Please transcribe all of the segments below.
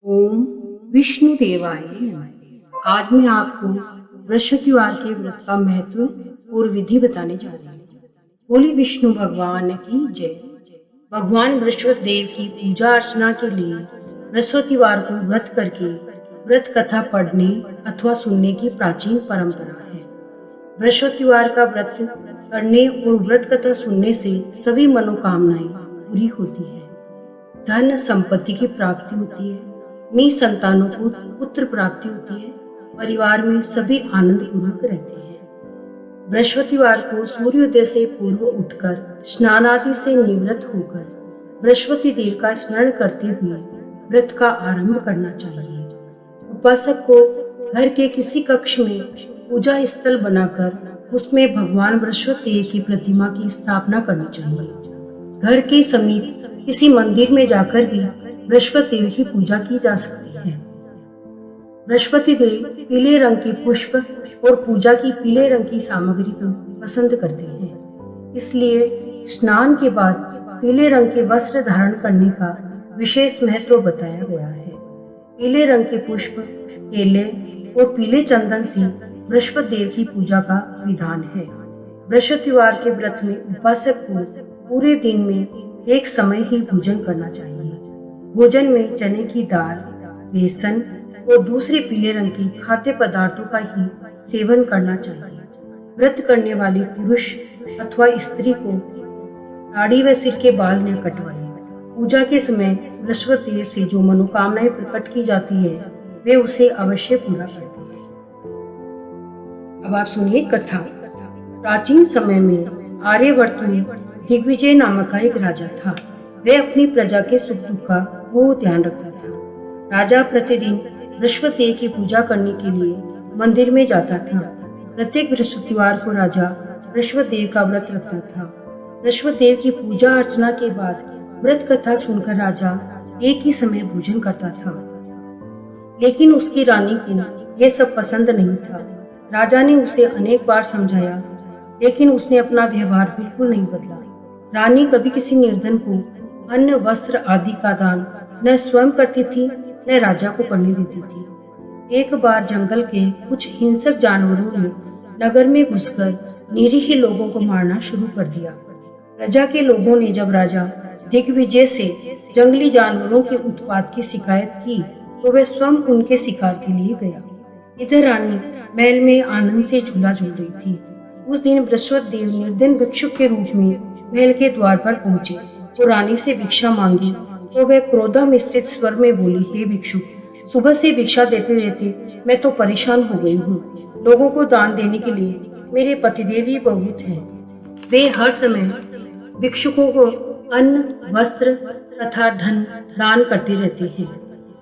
ओम विष्णु देवाय नमः। आज मैं आपको बृहस्पतिवार के व्रत का महत्व और विधि बताने जा रही हूँ। बोली विष्णु भगवान की जय। भगवान बृहस्पति देव की पूजा अर्चना के लिए बृहस्पतिवार को व्रत करके व्रत कथा पढ़ने अथवा सुनने की प्राचीन परंपरा है। बृहस्पतिवार का व्रत करने और व्रत कथा सुनने से सभी मनोकामनाएं पूरी होती है। धन संपत्ति की प्राप्ति होती है, निसंतानों को पुत्र प्राप्ति होती है, परिवार में सभी आनंद पूर्वक रहते हैं। बृहस्पतिवार को सूर्योदय से पूर्व उठकर स्नान आदि से निवृत्त होकर बृहस्पति देव का स्मरण करते हुए व्रत का आरंभ करना चाहिए। उपासक को घर के किसी कक्ष में पूजा स्थल बनाकर उसमें भगवान बृहस्पति देव की प्रतिमा की स्थापना करनी चाहिए। घर के समीप किसी मंदिर में जाकर भी बृहस्पति देव की पूजा की जा सकती है। बृहस्पति देव पीले रंग के पुष्प और पूजा की पीले रंग की सामग्री को पसंद करते हैं, इसलिए स्नान के बाद पीले रंग के वस्त्र धारण करने का विशेष महत्व बताया गया है। पीले रंग के पुष्प, केले और पीले चंदन से बृहस्पति देव की पूजा का विधान है। बृहस्पतिवार के व्रत में उपासक को पूरे दिन में एक समय ही भोजन करना चाहिए। भोजन में चने की दाल, बेसन और दूसरे पीले रंग के खाद्य पदार्थों का ही सेवन करना चाहिए। व्रत करने वाले पुरुष अथवा स्त्री को दाढ़ी व सिर के बाल न कटवाएं। पूजा के समय बृहस्पति देव से जो मनोकामनाएं प्रकट की जाती है वे उसे अवश्य पूरा करते हैं। अब आप सुनिए कथा। प्राचीन समय में आर्यवर्त में दिग्विजय नामक का एक राजा था। वह अपनी प्रजा के सुख दुख का बहुत ध्यान रखता था। राजा प्रतिदिन बृहस्पति देव की पूजा करने के लिए मंदिर में जाता था। प्रत्येक बृहस्पतिवार को राजा बृहस्पति देव का व्रत रखता था। बृहस्पति देव की पूजा अर्चना के बाद व्रत कथा सुनकर राजा एक ही समय भोजन करता था, लेकिन उसकी रानी को यह सब पसंद नहीं था। राजा ने उसे अनेक बार समझाया, लेकिन उसने अपना व्यवहार बिल्कुल नहीं बदला। रानी कभी किसी निर्धन को अन्न, वस्त्र आदि का दान न स्वयं करती थी न राजा को करने देती थी। एक बार जंगल के कुछ हिंसक जानवरों ने नगर में घुसकर निरीह लोगों को मारना शुरू कर दिया। प्रजा के लोगों ने जब राजा दिग्विजय से जंगली जानवरों के उत्पात की शिकायत की तो वह स्वयं उनके शिकार के लिए गया। इधर रानी महल में आनंद से झूला झूल रही थी। उस दिन बृहस्पति देव निर्धन भिक्षुक के रूप में महल के द्वार पर पहुंचे और रानी से भिक्षा मांगी तो वह क्रोधा मिश्रित स्वर में बोली, हे भिक्षुक, सुबह से भिक्षा देते देते मैं तो परेशान हो गई हूँ। लोगों को दान देने के लिए मेरे पतिदेव ही बहुत हैं। वे हर समय भिक्षुकों को अन्न, वस्त्र तथा धन दान करते रहते हैं।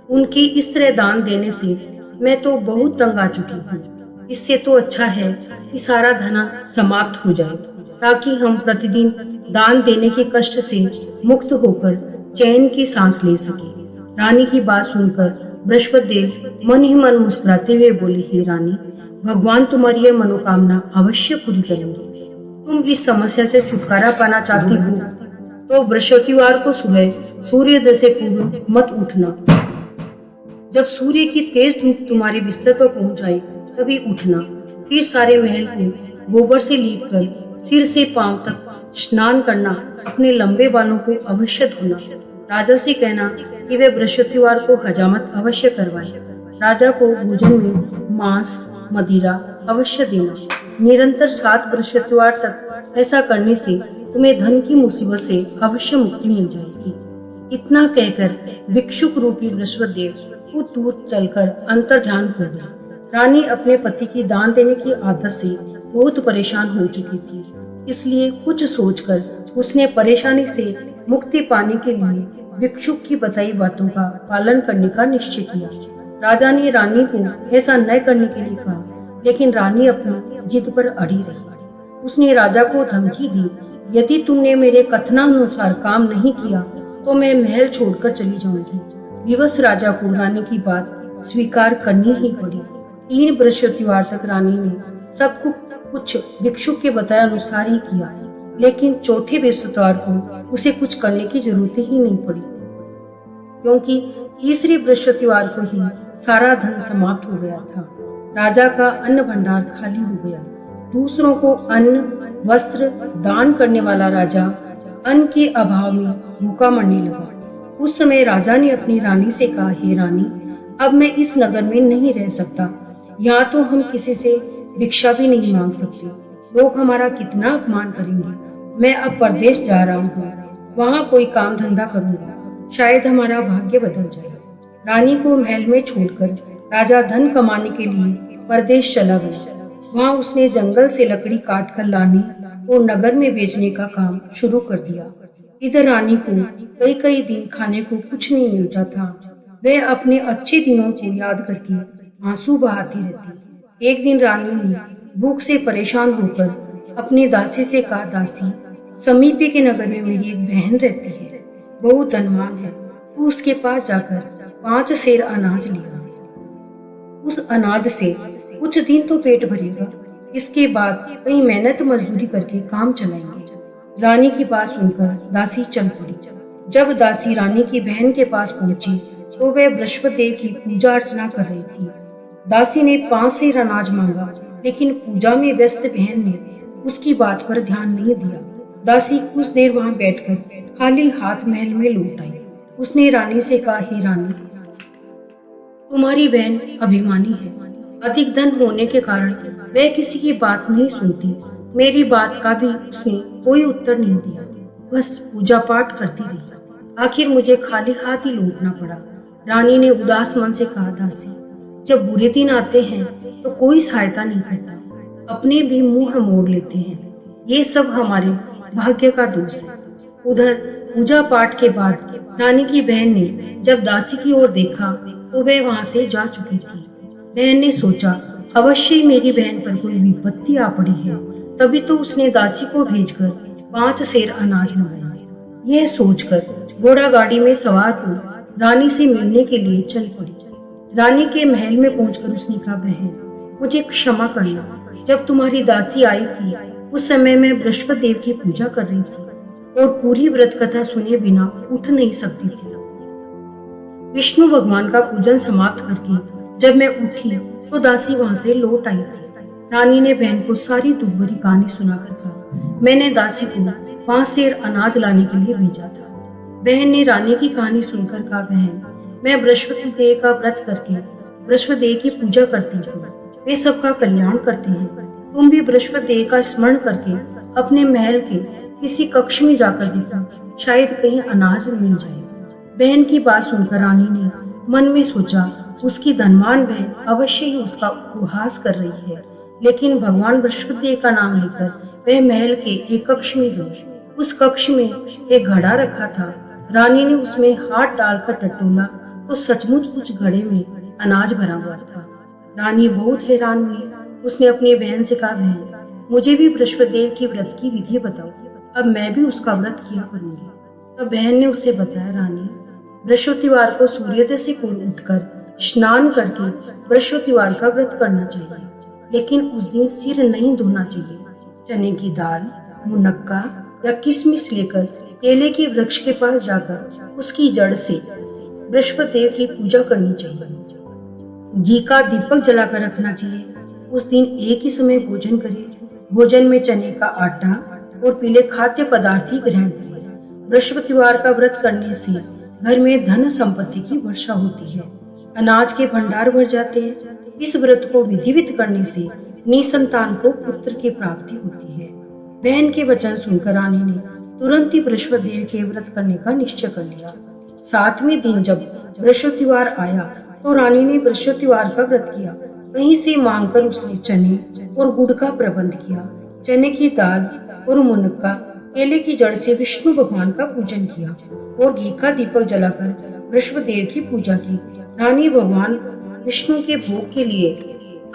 उनकी इस तरह दान देने से मैं तो बहुत तंग आ चुकी हूँ। इससे तो अच्छा है कि सारा धन समाप्त हो जाए, ताकि हम प्रतिदिन दान देने के कष्ट से मुक्त होकर चैन की सांस ले सके। रानी की बात सुनकर बृहस्पति देव मन ही मन मुस्कुराते हुए बोले, हे रानी, भगवान तुम्हारी यह मनोकामना अवश्य पूरी करेंगे। तुम इस समस्या से छुटकारा पाना चाहती हो तो बृहस्पतिवार को सुबह सूर्योदय से पूर्व मत उठना। जब सूर्य की तेज धूप तुम्हारे बिस्तर पर पहुंच जाए तभी उठना। फिर सारे महल को गोबर से लीपकर सिर से पांव तक स्नान करना। अपने लंबे बालों को अवश्य धोना। राजा से कहना कि वे बृहस्पतिवार को हजामत अवश्य करवाए। राजा को भोजन में मांस, मदिरा अवश्य देना। निरंतर 7 बृहस्पतिवार तक ऐसा करने से तुम्हें धन की मुसीबत से अवश्य मुक्ति मिल जाएगी। इतना कहकर भिक्षुक रूपी बृहस्पति देव कुछ दूर चलकर अंतर्ध्यान हो गए। रानी अपने पति की दान देने की आदत से बहुत परेशान हो चुकी थी, इसलिए कुछ सोचकर उसने परेशानी से मुक्ति पाने के लिए भिक्षुक की बताई बातों का पालन करने का निश्चय किया। राजा ने रानी को ऐसा न करने के लिए कहा, लेकिन रानी अपनी जिद पर अड़ी रही। उसने राजा को धमकी दी, यदि तुमने मेरे कथनानुसार काम नहीं किया तो मैं महल छोड़कर चली जाऊंगी। विवश राजा को रानी की बात स्वीकार करनी ही पड़ी। 3 बृहस्पतिवार तक रानी ने सब कुछ भिक्षुक के बताए अनुसार ही किया, लेकिन चौथे बृहस्पतिवार को उसे कुछ करने की जरूरत ही नहीं पड़ी, क्योंकि तीसरे बृहस्पतिवार को ही सारा धन समाप्त हो गया था। राजा का अन्न भंडार खाली हो गया। दूसरों को अन्न वस्त्र दान करने वाला राजा अन्न के अभाव में भूखा मरने लगा। उस समय राजा ने अपनी रानी से कहा, हे रानी, अब मैं इस नगर में नहीं रह सकता। यहाँ तो हम किसी से भिक्षा भी नहीं मांग सकते। लोग हमारा कितना अपमान करेंगे। मैं अब परदेश जा रहा हूँ, वहाँ कोई काम धंधा करूँगा, शायद हमारा भाग्य बदल जाए। रानी को महल में छोड़कर राजा धन कमाने के लिए परदेश चला गया। वहाँ उसने जंगल से लकड़ी काट कर लाने और नगर में बेचने का काम शुरू कर दिया। इधर रानी को कई कई दिन खाने को कुछ नहीं मिलता था। वह अपने अच्छे दिनों को याद करके आंसू बहाती रहती। एक दिन रानी ने भूख से परेशान होकर अपनी दासी से कहा, दासी, समीपे के नगर में मेरी एक बहन रहती है, बहुत धनवान है। तू उसके पास जाकर 5 सेर अनाज ले आ। उस अनाज से कुछ दिन तो पेट भरेगा, इसके बाद कहीं मेहनत मजदूरी करके काम चलाएंगे। रानी की बात सुनकर दासी चल पड़ी। जब दासी रानी की बहन के पास पहुंची तो वह बृहस्पति देव की पूजा अर्चना कर रही थी। दासी ने 5 सेर अनाज मांगा, लेकिन पूजा में व्यस्त बहन ने उसकी बात पर ध्यान नहीं दिया। दासी कुछ देर वहां बैठकर खाली हाथ महल में लौट आई। उसने रानी से कहा, हे रानी, तुम्हारी बहन अभिमानी है। अधिक धन होने के कारण वह किसी की बात नहीं सुनती। मेरी बात का भी उसने कोई उत्तर नहीं दिया, बस पूजा पाठ करती रही। आखिर मुझे खाली हाथ ही लौटना पड़ा। रानी ने उदास मन से कहा, दासी, जब बुरे दिन आते हैं तो कोई सहायता नहीं करता, अपने भी मुंह मोड़ लेते हैं। ये सब हमारे भाग्य का दोष है। उधर पूजा पाठ के बाद रानी की बहन ने जब दासी की ओर देखा तो वह वहां से जा चुकी थी। बहन ने सोचा, अवश्य ही मेरी बहन पर कोई विपत्ति आ पड़ी है, तभी तो उसने दासी को भेजकर 5 सेर अनाज मंगाया। यह सोचकर घोड़ा गाड़ी में सवार हो रानी से मिलने के लिए चल पड़ी। रानी के महल में पहुंचकर उसने कहा, बहन, मुझे क्षमा करना। जब तुम्हारी दासी आई थी उस समय मैं बृहस्पति देव की पूजा कर रही थी और पूरी व्रत कथा सुने बिना उठ नहीं सकती थी। विष्णु भगवान का पूजन समाप्त करके जब मैं उठी तो दासी वहां से लौट आई थी। रानी ने बहन को सारी दुख भरी कहानी सुनाकर कहा, मैंने दासी को 5 सेर अनाज लाने के लिए भेजा था। बहन ने रानी की कहानी सुनकर कहा, बहन, मैं बृहस्पति देव का व्रत करके बृहस्पति देव की पूजा करती हूँ। वे सबका कल्याण करते हैं। तुम भी बृहस्पति देव का स्मरण करके अपने महल के किसी कक्ष में जाकर देखो, शायद कहीं अनाज मिल जाए। बहन की बात सुनकर रानी ने मन में सोचा, उसकी धनवान बहन अवश्य ही उसका उपहास कर रही है। लेकिन भगवान बृहस्पति देव का नाम लेकर वह महल के एक कक्ष में गई। उस कक्ष में एक घड़ा रखा था। रानी ने उसमें हाथ डालकर टटोला तो सचमुच उस घड़े में अनाज भरा हुआ था। रानी बहुत हैरान हुई। उसने अपनी बहन से कहा, बहन, मुझे भी बृहस्पति देव की व्रत की विधि बताओ, अब मैं भी उसका व्रत किया करूंगी। तब बहन ने उसे बताया, रानी, बृहस्पतिवार को सूर्योदय से पूर्व उठकर स्नान करके बृहस्पतिवार का व्रत करना चाहिए, लेकिन उस दिन सिर नहीं धोना चाहिए। चने की दाल, मुनक्का या किशमिश लेकर केले के वृक्ष के पास जाकर उसकी जड़ से बृहस्पति देव की पूजा करनी चाहिए। घी का दीपक जलाकर रखना चाहिए। उस दिन एक ही समय भोजन करें। भोजन में चने का आटा और पीले खाद्य पदार्थ ही ग्रहण करें। बृहस्पतिवार का व्रत करने से घर में धन संपत्ति की वर्षा होती है, अनाज के भंडार भर जाते हैं। इस व्रत को विधिवत करने से निसंतान को पुत्र की प्राप्ति होती है। बहन के वचन सुनकर रानी ने तुरंत ही बृहस्पति देव के व्रत करने का निश्चय कर लिया। 7वें दिन जब बृहस्पतिवार आया तो रानी ने बृहस्पतिवार का व्रत किया। कहीं से मांगकर उसने चने और गुड़ का प्रबंध किया। चने की दाल और मुनक्का, केले की जड़ से विष्णु भगवान का पूजन किया और घी का दीपक जलाकर बृहस्पति देव की पूजा की। रानी भगवान विष्णु के भोग के लिए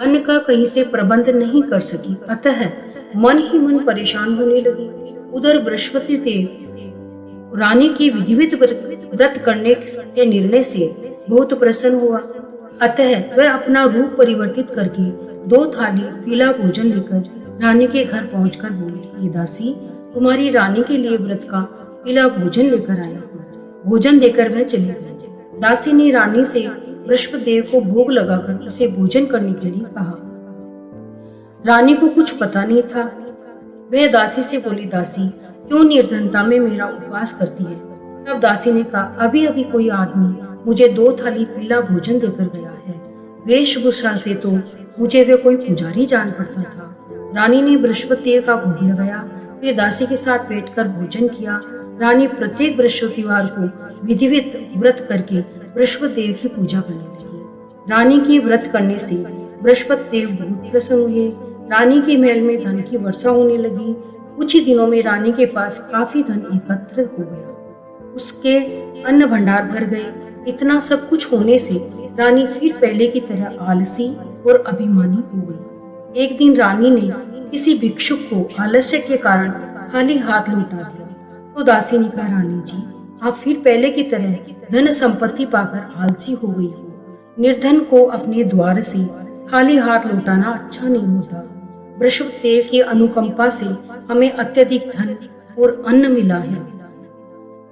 अन्न का कहीं से प्रबंध नहीं कर सकी, अतः मन ही मन परेशान होने लगी। उधर बृहस्पति देव रानी की विधिवत व्रत करने के निर्णय से बहुत प्रसन्न हुआ, अतः वह अपना रूप परिवर्तित करके 2 थाली पीला भोजन लेकर रानी के घर पहुंचकर बोली, ये दासी, तुम्हारी रानी के लिए व्रत का पीला भोजन लेकर आया हूँ। भोजन देकर वह चली गई। दासी ने रानी से बृहस्पति देव को भोग लगाकर उसे भोजन करने के लिए कहा। रानी को कुछ पता नहीं था। वह दासी से बोली, दासी क्यों निर्धनता में मेरा उपवास करती है? तब दासी ने कहा, अभी अभी कोई आदमी मुझे 2 थाली पीला भोजन देकर गया है। वेशभूषा से तो मुझे वे कोई पुजारी जान पड़ता था। रानी ने बृहस्पति देव का भोग लगाया, फिर दासी के साथ बैठकर भोजन किया। रानी प्रत्येक बृहस्पतिवार को विधिवत व्रत करके बृहस्पति देव की पूजा करने लगी। रानी की व्रत करने से बृहस्पति देव बहुत प्रसन्न हुए। रानी के महल में धन की वर्षा होने लगी। कुछ ही दिनों में रानी के पास काफी धन एकत्र हो गया। उसके अन्न भंडार भर गए। इतना सब कुछ होने से रानी फिर पहले की तरह आलसी और अभिमानी हो गई। एक दिन रानी ने किसी भिक्षुक को आलस्य के कारण खाली हाथ लौटा दिया। तो दासी ने कहा, रानी जी आप फिर पहले की तरह धन संपत्ति पाकर आलसी हो गई हो। निर्धन को अपने द्वार से खाली हाथ लौटाना अच्छा नहीं होता। बृहस्पति देव की अनुकंपा से हमें अत्यधिक धन और अन्न मिला है,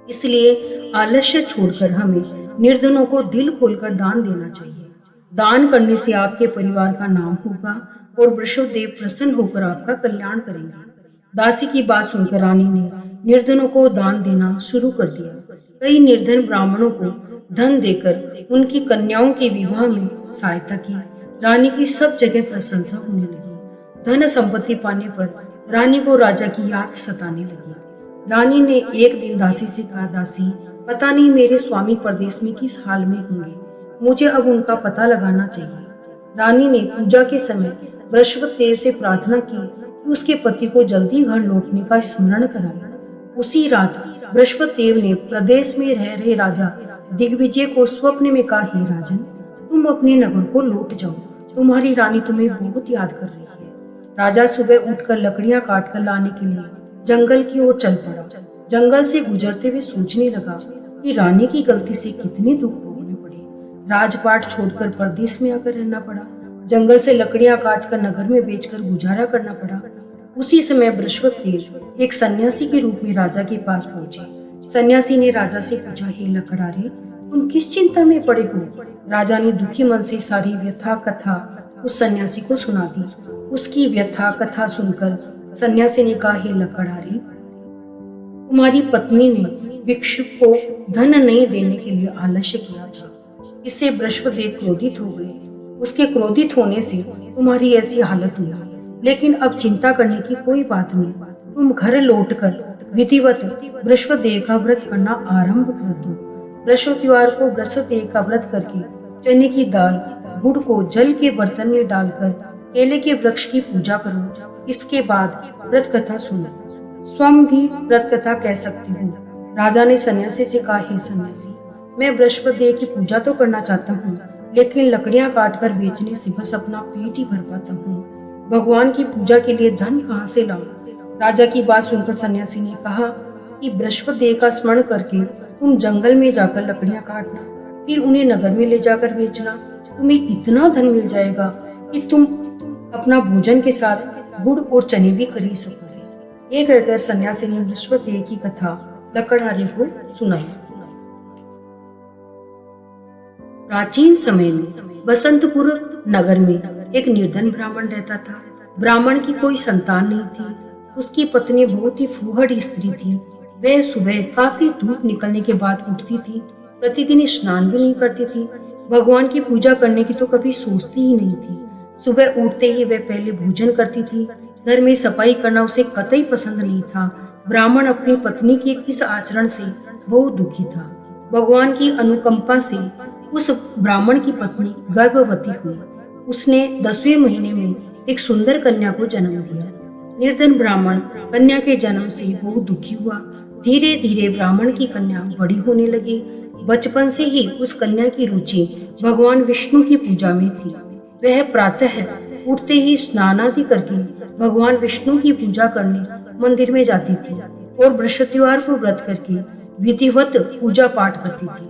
इसलिए आलस्य छोड़कर हमें निर्धनों को दिल खोलकर दान देना चाहिए। दान करने से आपके परिवार का नाम होगा और बृहस्पति देव प्रसन्न होकर आपका कल्याण करेंगे। दासी की बात सुनकर रानी ने निर्धनों को दान देना शुरू कर दिया। कई निर्धन ब्राह्मणों को धन देकर उनकी कन्याओं के विवाह में सहायता की। रानी की सब जगह प्रशंसा होने लगी। धन संपत्ति पाने पर रानी को राजा की याद सताने लगी। रानी ने एक दिन दासी से कहा, दासी पता नहीं मेरे स्वामी परदेश में किस हाल में होंगे, मुझे अब उनका पता लगाना चाहिए। रानी ने पूजा के समय बृहस्पति देव से प्रार्थना की कि उसके पति को जल्दी घर लौटने का स्मरण कराए। उसी रात बृहस्पति देव ने प्रदेश में रह रहे राजा दिग्विजय को स्वप्न में कहा, हे राजन तुम अपने नगर को लौट जाओ, तुम्हारी रानी तुम्हें बहुत याद कर रही है। राजा सुबह उठकर लकड़ियां काट कर लाने के लिए जंगल की ओर चल पड़ा। जंगल से गुजरते हुए सोचने लगा कि रानी की गलती से कितने दुख भोगने पड़े। राजपाट छोड़कर परदेश में आकर रहना पड़ा। जंगल से लकड़ियां काटकर नगर में बेचकर गुजारा करना पड़ा। उसी समय बृहस्पति देव एक सन्यासी के रूप में राजा के पास पहुंचे। सन्यासी ने राजा से पूछा, हे लकड़हारे तुम किस चिंता में पड़े हो? राजा ने दुखी मन से सारी व्यथा कथा उस सन्यासी को सुना दी। उसकी व्यथा कथा सुनकर सन्यासी ने कहा, हे लकड़हारे तुम्हारी पत्नी ने भिक्षुक को धन नहीं देने के लिए आलस्य किया था। इससे बृहस्पति देव क्रोधित हो गए। उसके क्रोधित होने से तुम्हारी ऐसी हालत हुई। लेकिन अब चिंता करने की कोई बात नहीं। तुम घर लौटकर विधिवत बृहस्पति देव का व्रत करना आरंभ कर दो। बृहस्पतिवार को बृहस्पति देव का व्रत करके चने की दाल गुड़ को जल के बर्तन में डालकर केले के वृक्ष की पूजा करो। इसके बाद व्रत कथा सुनो। स्वयं भी व्रत कथा कह सकती हूँ। राजा ने सन्यासी से कहा, हे सन्यासी मैं बृहस्पति देव की पूजा तो करना चाहता हूँ, लेकिन लकड़ियां काटकर बेचने से बस अपना पेट ही भर पाता हूँ। भगवान की पूजा के लिए धन कहाँ से लाऊं? राजा की बात सुनकर सन्यासी ने कहा कि बृहस्पति देव का स्मरण करके तुम जंगल में जाकर लकड़ियां काटना, फिर उन्हें नगर में ले जाकर बेचना। तुम्हें इतना धन मिल जाएगा कि तुम अपना भोजन के साथ गुड़ और चने भी खरीद सकोगे। ये कहकर सन्यासी ने बृहस्पति देव की कथा लकड़हारे को सुनाई। प्राचीन समय में बसंतपुर नगर में एक निर्धन ब्राह्मण रहता था। ब्राह्मण की कोई संतान नहीं थी। उसकी पत्नी बहुत ही फूहड़ स्त्री थी। वह सुबह काफी धूप निकलने के बाद उठती थी। प्रतिदिन स्नान भी नहीं करती थी। भगवान की पूजा करने की तो कभी सोचती ही नहीं थी। सुबह उठते ही वह पहले भोजन करती थी। घर में सफाई करना उसे कतई पसंद नहीं था। ब्राह्मण अपनी पत्नी के इस आचरण से बहुत दुखी था। भगवान की अनुकंपा से उस ब्राह्मण की पत्नी गर्भवती हुई। उसने 10वें महीने में एक सुंदर कन्या को जन्म दिया। निर्धन ब्राह्मण कन्या के जन्म से बहुत दुखी हुआ। धीरे धीरे ब्राह्मण की कन्या बड़ी होने लगी। बचपन से ही उस कन्या की रुचि भगवान विष्णु की पूजा में थी। वह प्रातः उठते ही स्नान आदि करके भगवान विष्णु की पूजा करने मंदिर में जाती थी और बृहस्पतिवार को व्रत करके विधिवत पूजा पाठ करती थी।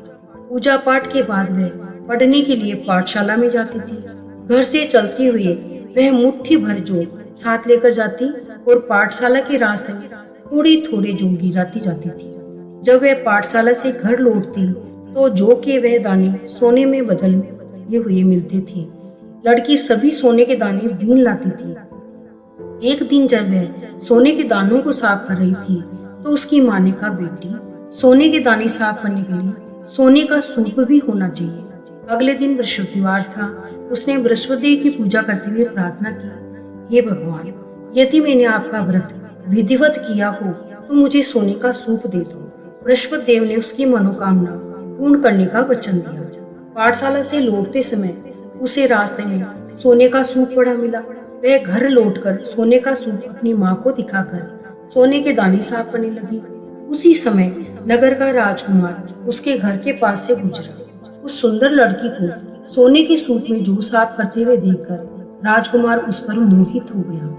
पूजा पाठ के बाद वह पढ़ने के लिए पाठशाला में जाती थी। घर से चलते हुए वह मुट्ठी भर जौ साथ लेकर जाती और पाठशाला के रास्ते में थोड़ी थोड़ी जौ गिराती जाती थी। जब वह पाठशाला से घर लौटती तो जौ के वह दाने सोने में बदले हुए मिलते थे। लड़की सभी सोने के दाने बीन लाती थी। एक दिन जब वह सोने के दानों को साफ कर रही थी तो उसकी माँ ने कहा, बेटी, सोने के दाने साफ करने के लिए सोने का सूप भी होना चाहिए। अगले दिन बृहस्पतिवार था। उसने बृहस्पति की पूजा करते हुए प्रार्थना की, हे भगवान, यदि मैंने आपका व्रत विधिवत किया हो तो मुझे सोने का सूप दे दो। बृहस्पति देव ने उसकी मनोकामना पूर्ण करने का वचन दिया। पाठशाला से लौटते समय उसे रास्ते में सोने का सूप पड़ा मिला। वह घर लौटकर सोने का सूप अपनी माँ को दिखाकर सोने के दाने साफ करने लगी। उसी समय नगर का राजकुमार उसके घर के पास से गुजरा। उस सुंदर लड़की को सोने के सूप में जौ साफ करते हुए देखकर राजकुमार उस पर मोहित हो गया।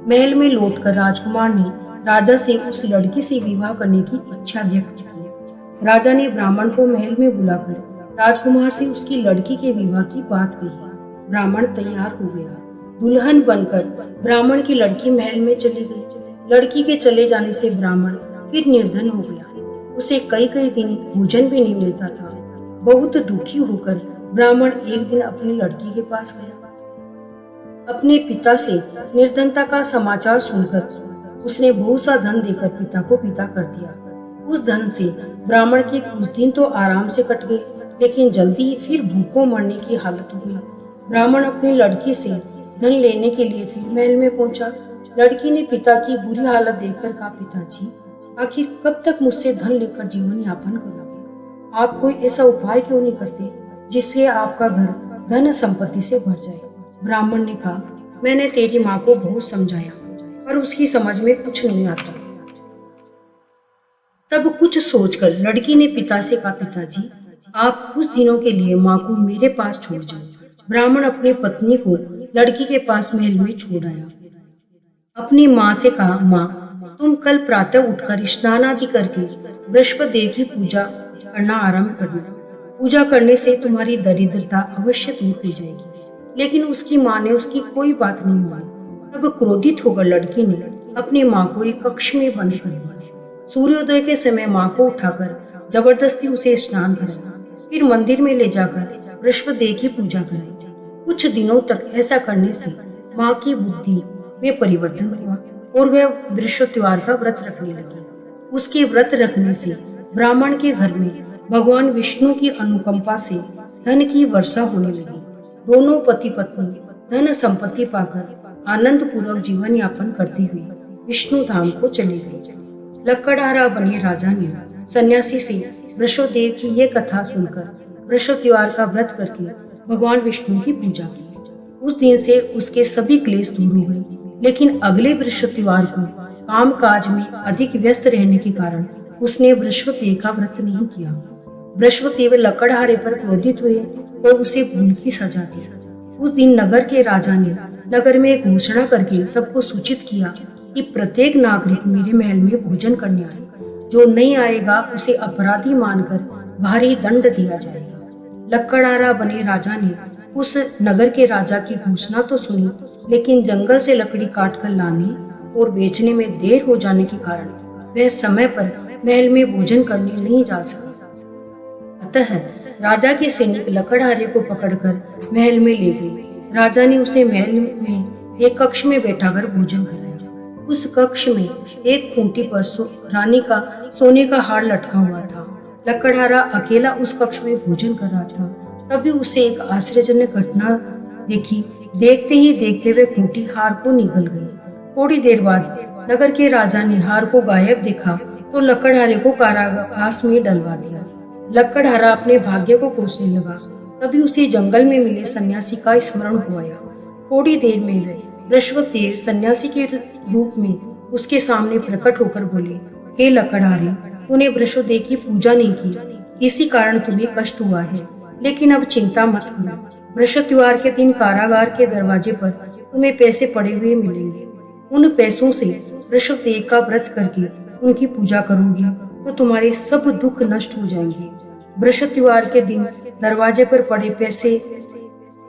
महल में लौटकर राजकुमार ने राजा से उस लड़की से विवाह करने की इच्छा व्यक्त की। राजा ने ब्राह्मण को महल में बुलाकर राजकुमार से उसकी लड़की के विवाह की बात कही। ब्राह्मण तैयार हो गया। दुल्हन बनकर ब्राह्मण की लड़की महल में चली गई। लड़की के चले जाने से ब्राह्मण फिर निर्धन हो गया। उसे कई कई दिन भोजन भी नहीं मिलता था। बहुत दुखी होकर ब्राह्मण एक दिन अपनी लड़की के पास गया। अपने पिता से निर्धनता का समाचार सुनकर उसने बहुत सा धन देकर पिता को विदा कर दिया। उस धन से ब्राह्मण के कुछ दिन तो आराम से कट गए, लेकिन जल्दी ही फिर भूखों मरने की हालत हो गई। ब्राह्मण अपनी लड़की से धन लेने के लिए फिर महल में पहुंचा। लड़की ने पिता की बुरी हालत देखकर कहा, पिताजी, आखिर कब तक मुझसे धन लेकर जीवन यापन करोगे? आप कोई ऐसा उपाय क्यों नहीं करते जिससे आपका घर धन संपत्ति से भर जाए? ब्राह्मण ने कहा, मैंने तेरी माँ को बहुत समझाया पर उसकी समझ में कुछ नहीं आता। तब कुछ सोचकर लड़की ने पिता से कहा, पिताजी, आप कुछ दिनों के लिए माँ को मेरे पास छोड़ जाओ। ब्राह्मण अपनी पत्नी को लड़की के पास महल में छोड़ आया। अपनी माँ से कहा, माँ, तुम कल प्रातः उठकर स्नान आदि करके बृहस्पति देव की पूजा करना आरंभ करना। पूजा करने से तुम्हारी दरिद्रता अवश्य दूर हो जाएगी। लेकिन उसकी माँ ने उसकी कोई बात नहीं मानी। तब क्रोधित होकर लड़की ने अपनी माँ को एक कक्ष में बंद कर दिया। सूर्योदय के समय माँ को उठाकर जबरदस्ती उसे स्नान कराया, फिर मंदिर में ले जाकर बृहस्पति देव की पूजा कराई। कुछ दिनों तक ऐसा करने से माँ की बुद्धि में परिवर्तन हुआ और वह बृहस्पतिवार का व्रत रखने लगी। उसके व्रत रखने से ब्राह्मण के घर में भगवान विष्णु की अनुकंपा से धन की वर्षा होने लगी। दोनों पति पत्नी धन संपत्ति पाकर आनंद पूर्वक जीवन यापन करते हुए विष्णु धाम को चले गए। लकड़हारा बने राजा ने सन्यासी से बृहस्पति देव की ये कथा सुनकर बृहस्पतिवार का व्रत करके भगवान विष्णु की पूजा की। उस दिन से उसके सभी क्लेश दूर हो गए। लेकिन अगले बृहस्पतिवार को काम काज में अधिक व्यस्त रहने के कारण उसने बृहस्पति देव का व्रत नहीं किया। बृहस्पति देव लकड़हारे पर क्रोधित हुए और उसे भूल की सजा दी। उस दिन नगर के राजा ने नगर में एक घोषणा करके सबको सूचित किया कि प्रत्येक नागरिक मेरे महल में भोजन करने आए। जो नहीं आएगा उसे अपराधी मानकर भारी दंड दिया जाएगा। लकड़हारा बने राजा ने उस नगर के राजा की घोषणा तो सुनी, लेकिन जंगल से लकड़ी काटकर लाने और बेचने में देर हो जाने के कारण वह समय पर महल में भोजन करने नहीं जा सका। अतः राजा के सैनिक लकड़हारे को पकड़कर महल में ले गए। राजा ने उसे महल में एक कक्ष में बैठाकर भोजन कराया। उस कक्ष में एक खूंटी पर रानी का सोने का हार लटका हुआ था। लकड़हारा अकेला उस कक्ष में भोजन कर रहा था। तभी उसे एक आश्चर्यजनक घटना देखी। देखते ही देखते वे खूंटी हार को निगल गई। थोड़ी देर बाद नगर के राजा ने हार को गायब देखा तो लकड़हारे को कारावास में डलवा दिया। लकड़हारा अपने भाग्य को कोसने लगा। तभी उसे जंगल में मिले सन्यासी का स्मरण हुआ। थोड़ी देर में बृहस्पति देव सन्यासी के रूप में उसके सामने प्रकट होकर बोले, हे लकड़हारे, तूने बृहस्पति देव की पूजा नहीं की, इसी कारण तुम्हें कष्ट हुआ है। लेकिन अब चिंता मत करो। बृहस्पतिवार के दिन कारागार के दरवाजे पर तुम्हें पैसे पड़े हुए मिलेंगे। उन पैसों से बृहस्पति देव का व्रत करके उनकी पूजा करोगे तो तुम्हारे सब दुख नष्ट हो जाएंगे। बृहस्पतिवार के दिन दरवाजे पर पड़े पैसे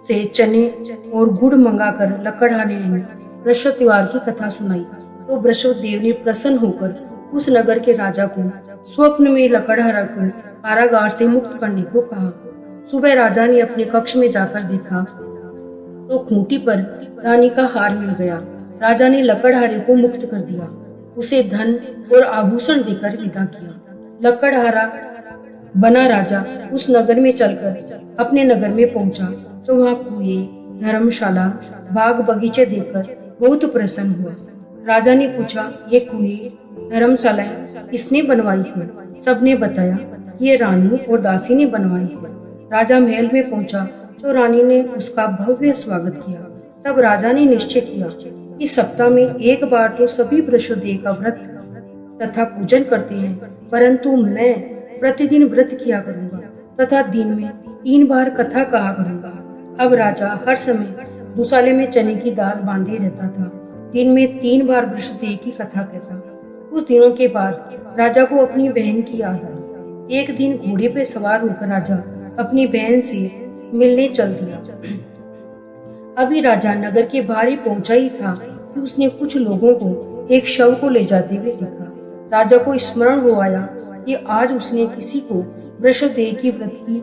से चने और गुड़ मंगाकर लकड़हारे ने बृहस्पतिवार की कथा सुनाई तो बृहस्पति देव ने प्रसन्न होकर उस नगर के राजा को स्वप्न में लकड़हारा को कारागार से मुक्त करने को कहा। सुबह राजा ने अपने कक्ष में जाकर देखा तो खूंटी पर रानी का हार मिल गया। राजा ने लकड़हारे को मुक्त कर दिया, उसे धन और आभूषण देकर विदा किया। लकड़हारा बना राजा उस नगर में चलकर अपने नगर में पहुंचा तो वहां कुएं, धर्मशाला, बाग बगीचे देखकर बहुत प्रसन्न हुआ। राजा ने पूछा, ये कुएं, धर्मशालाएं किसने बनवाई है? सबने बताया कि ये रानी और दासी ने बनवाई है। राजा महल में पहुंचा तो रानी ने उसका भव्य स्वागत किया। तब राजा ने निश्चय किया कि सप्ताह में एक बार तो सभी वृषदेव का व्रत तथा पूजन करते हैं, परंतु मैं प्रतिदिन व्रत किया करूंगा तथा दिन में 3 बार कथा कहा करूंगा। अब राजा हर समय दुसाले में चने की दाल बांधे रहता था। दिन में 3 बार वृषदेव की कथा कहता। कुछ दिनों के बाद राजा को अपनी बहन की याद आई। एक दिन घोड़े पर सवार होकर राजा अपनी बहन से मिलने चल दिया। अभी राजा नगर के बाहर ही पहुंचा ही था कि उसने कुछ लोगों को एक शव को ले जाते हुए देखा। राजा को स्मरण हो आया कि आज उसने किसी को वृषदेव की व्रत की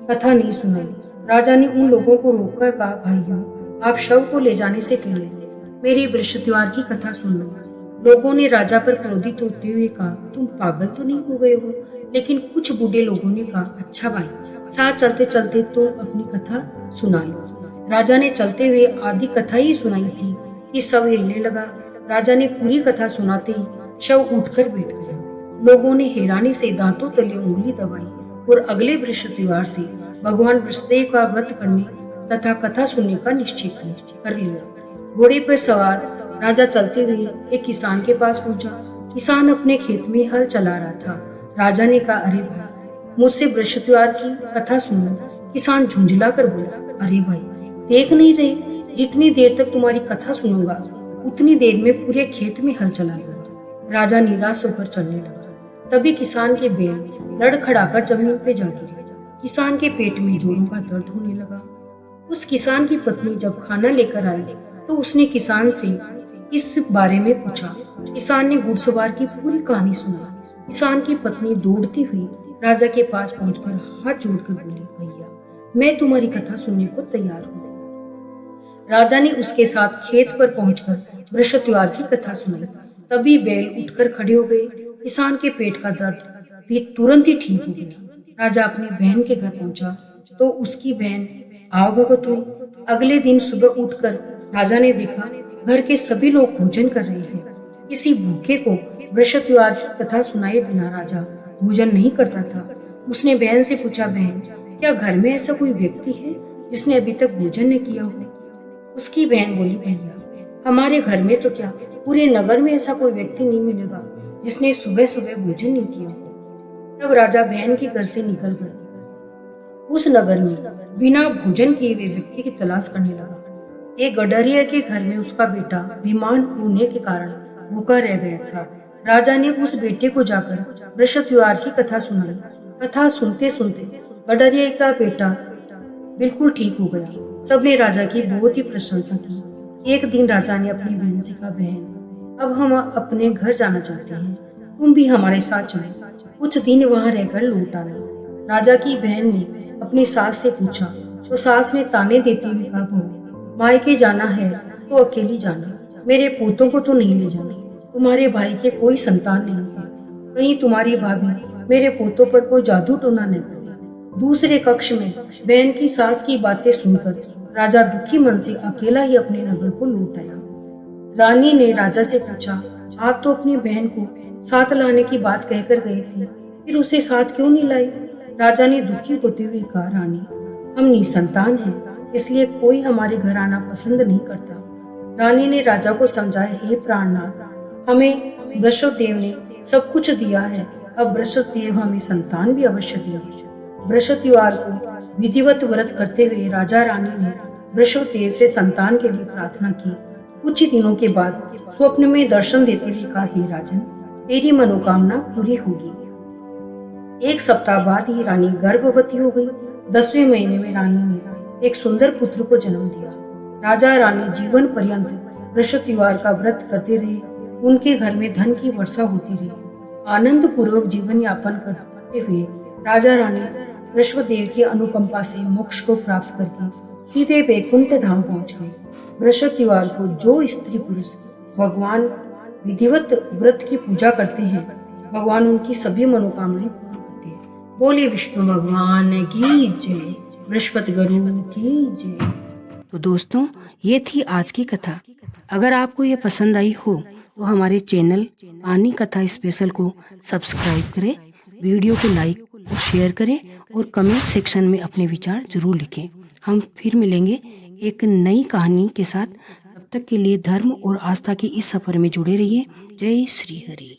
कथा नहीं सुनाई। राजा ने उन लोगों को रोककर कहा, भाइयों, आप शव को ले जाने से पहले मेरी वृषत्यार की कथा सुन लो। लोगों ने राजा पर क्रोधित होते हुए कहा, तुम पागल तो नहीं हो गए हो? लेकिन कुछ बूढ़े लोगों ने कहा, अच्छा भाई, साथ चलते चलते तो अपनी कथा सुना लो। राजा ने चलते हुए आधी कथा ही सुनाई थी कि शव हिलने लगा। राजा ने पूरी कथा सुनाते ही शव उठकर बैठ गया। लोगों ने हैरानी से दांतों तले उंगली दबाई और अगले बृहस्पतिवार से भगवान वृषदेव का व्रत करने तथा कथा सुनने का निश्चय कर लिया। घोड़े पर सवार राजा चलते हुए एक किसान के पास पहुंचा। किसान अपने खेत में हल चला रहा था। राजा ने कहा, अरे भाई, मुझसे बृहस्पतिवार की कथा सुनो। किसान झुंझला कर बोला, अरे भाई, देख नहीं रहे, जितनी देर तक तुम्हारी कथा सुनूंगा उतनी देर में पूरे खेत में हल चला लूंगा। राजा निराश होकर चलने लगा। तभी किसान के बैल लड़खड़ाकर जमीन पे जा गिरे। किसान के पेट में जोरों का दर्द होने लगा। उस किसान की पत्नी जब खाना लेकर आई तो उसने किसान से इस बारे में पूछा। किसान ने घुड़सवार की पूरी कहानी सुना। किसान की पत्नी दौड़ती हुई राजा के पास पहुंचकर हाथ जोड़कर बोली, भैया, मैं तुम्हारी कथा सुनने को तैयार हूँ। राजा ने उसके साथ खेत पर पहुंचकर वृषत्यार की कथा सुनाई। तभी बैल उठकर खड़े हो गए। किसान के पेट का दर्द भी तुरंत ही ठीक हो गया। राजा अपनी बहन के घर पहुंचा तो उसकी बहन आवभगत हुई। अगले दिन सुबह उठकर राजा ने देखा घर के सभी लोग भोजन कर रहे हैं। किसी भूखे को वृषत्यार की कथा सुनाए बिना राजा भोजन नहीं करता था। उसने बहन से पूछा, बहन, क्या घर में ऐसा कोई व्यक्ति है जिसने अभी तक भोजन नहीं किया हो? उसकी बहन बोली, भैया, हमारे घर में तो क्या, पूरे नगर में ऐसा कोई व्यक्ति नहीं मिलेगा जिसने सुबह सुबह भोजन नहीं किया हो। तब राजा बहन के घर से निकल कर उस नगर में बिना भोजन किए हुए व्यक्ति की तलाश करने लगा। एक गडरिया के घर में उसका बेटा बीमार होने के कारण भूखा रह गया था। राजा ने उस बेटे को जाकर वृषत्यार की कथा सुनाई। कथा सुनते सुनते गडरिया का बेटा बिल्कुल ठीक हो गया। सबने राजा की बहुत ही प्रशंसा की। एक दिन राजा ने अपनी बहन से कहा, बहन, अब हम अपने घर जाना चाहते हैं, तुम भी हमारे साथ चलो, कुछ दिन वहाँ रहकर लौट आना। राजा की बहन ने अपनी सास से पूछा तो सास ने ताने देते हुए कहा, बहू, मायके जाना है तो अकेली जाना, मेरे पोतों को तो नहीं ले जाना। तुम्हारे भाई के कोई संतान नहीं है, कहीं तुम्हारी भाभी मेरे पोतों पर कोई जादू टोना न करे। दूसरे कक्ष में बहन की सास की बातें सुनकर राजा दुखी मन से अकेला ही अपने नगर को लौट आया। रानी ने राजा से पूछा, आप तो अपनी बहन को साथ लाने की बात कहकर गए थे, फिर उसे साथ क्यों नहीं लाई? राजा ने दुखी होते हुए कहा, रानी, हम निसंतान हैं, इसलिए कोई हमारे घर आना पसंद नहीं करता। रानी ने राजा को समझाया, हे प्राणनाथ, हमें वृषदेव ने सब कुछ दिया है, अब वृषदेव हमें संतान भी अवश्य देंगे। वृषत्यार को विधिवत व्रत करते हुए राजा रानी ने वृषदेव से संतान के लिए प्रार्थना की। कुछ ही दिनों के बाद स्वप्न में दर्शन देते हुए कहा, हे राजन, तेरी मनोकामना पूरी होगी। एक सप्ताह बाद ही रानी गर्भवती हो गई। 10वें महीने में रानी ने एक सुंदर पुत्र को जन्म दिया। राजा रानी जीवन पर्यंत वृषत्यार का व्रत करते रहे। उनके घर में धन की वर्षा होती रही। आनंद पूर्वक जीवन यापन करते हुए राजा रानी वृषभदेव की अनुकंपा से मोक्ष को प्राप्त करके सीधे वैकुंठ धाम पहुंच गए। बृहस्पतिवार को जो स्त्री पुरुष भगवान विधिवत व्रत की पूजा करते हैं, भगवान उनकी सभी मनोकामनाएं पूर्ण करते हैं। बोले विष्णु भगवान की जय, बृहस्पति गुरु की जय। तो दोस्तों, ये थी आज की कथा। अगर आपको ये पसंद आई हो तो हमारे चैनल पानी कथा स्पेशल को सब्सक्राइब करें, वीडियो को लाइक और शेयर करें और कमेंट सेक्शन में अपने विचार जरूर लिखें। हम फिर मिलेंगे एक नई कहानी के साथ। तब तक के लिए धर्म और आस्था की इस सफर में जुड़े रहिए। जय श्री हरि।